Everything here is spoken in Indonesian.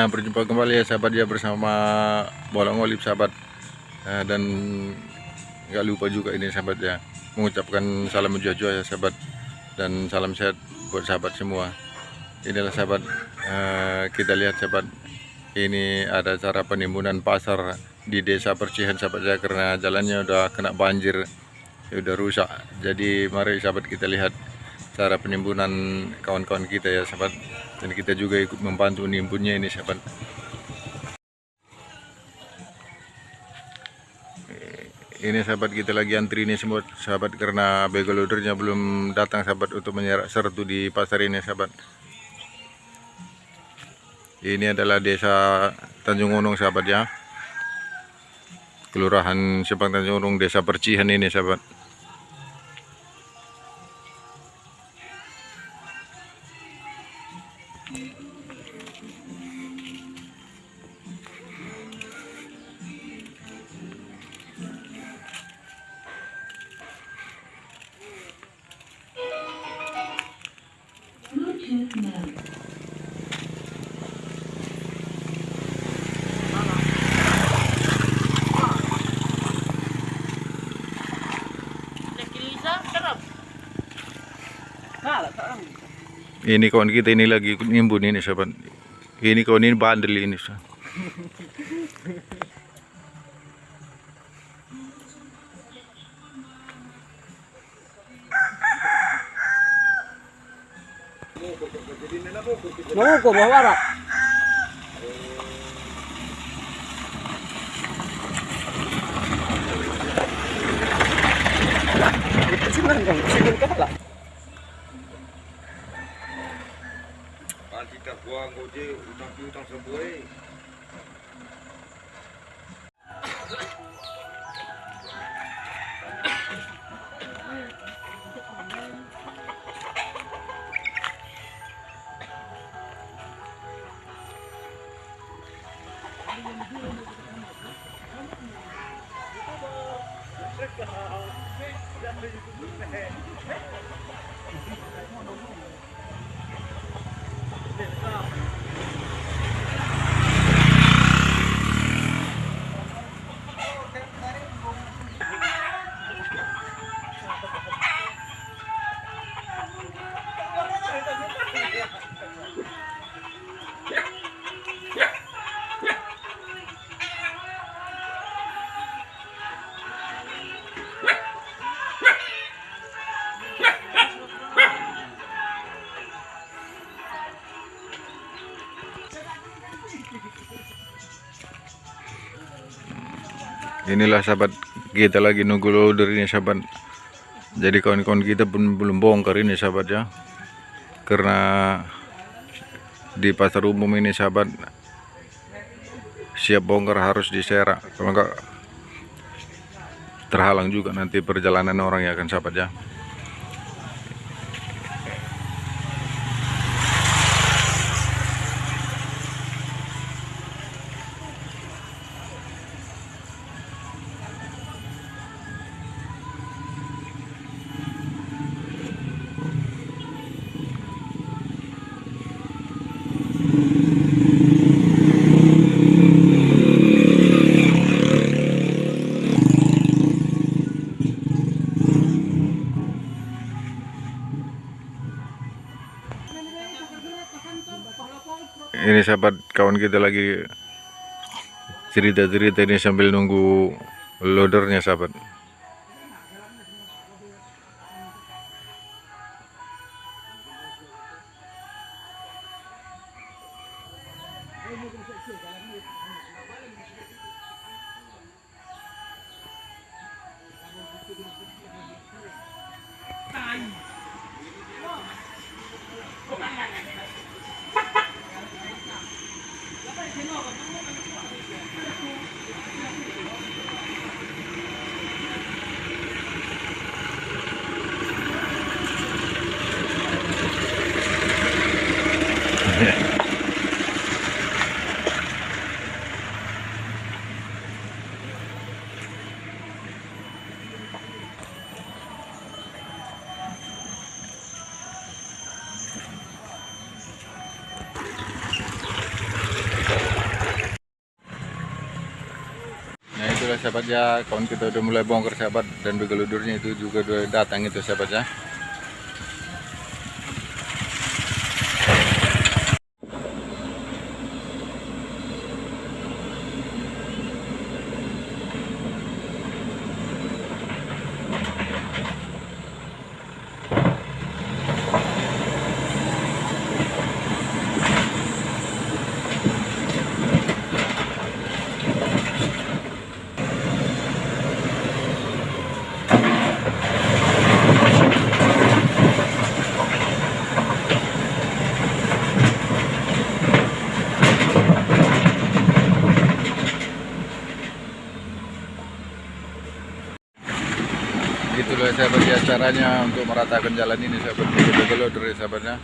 Nah, berjumpa kembali ya sahabat ya bersama Bolong Olip sahabat. Dan nggak lupa juga ini sahabat ya, mengucapkan salam jua-jua ya sahabat, dan salam sehat buat sahabat semua. Inilah sahabat, kita lihat sahabat, ini ada cara penimbunan pasar di desa Percihan sahabat ya, karena jalannya udah kena banjir, udah rusak. Jadi mari sahabat kita lihat cara penimbunan kawan-kawan kita ya sahabat, dan kita juga ikut membantu nimbunnya ini sahabat. Ini sahabat, kita lagi antri ini semua sahabat, karena bagel loadernya belum datang sahabat untuk menyerap sertu di pasar ini sahabat. Ini adalah desa Tanjung Unung sahabat ya, Kelurahan Simpang Tanjung Unung, desa Percihan ini sahabat. Ini kawan kita ini lagi nimbun ini sahabat. Ini kawan ini bandel ini sahabat. Nunggu bawa senang dong, senang kepala. Kita buang gojek utang sebuah. Inilah sahabat, kita lagi nunggu loader ini sahabat. Jadi kawan-kawan kita pun belum bongkar ini sahabat ya, karena di pasar umum ini sahabat siap bongkar harus diserak, kalau enggak terhalang juga nanti perjalanan orang ya kan sahabat ya. Ini sahabat, kawan kita lagi cerita-cerita ini sambil nunggu loadernya sahabat. sahabat ya, kawan kita udah mulai bongkar sahabat, dan begeludurnya itu juga udah datang itu sahabat ya. Itulah sahabat ya caranya untuk meratakan jalan ini sahabat, begitu loader ya sahabatnya.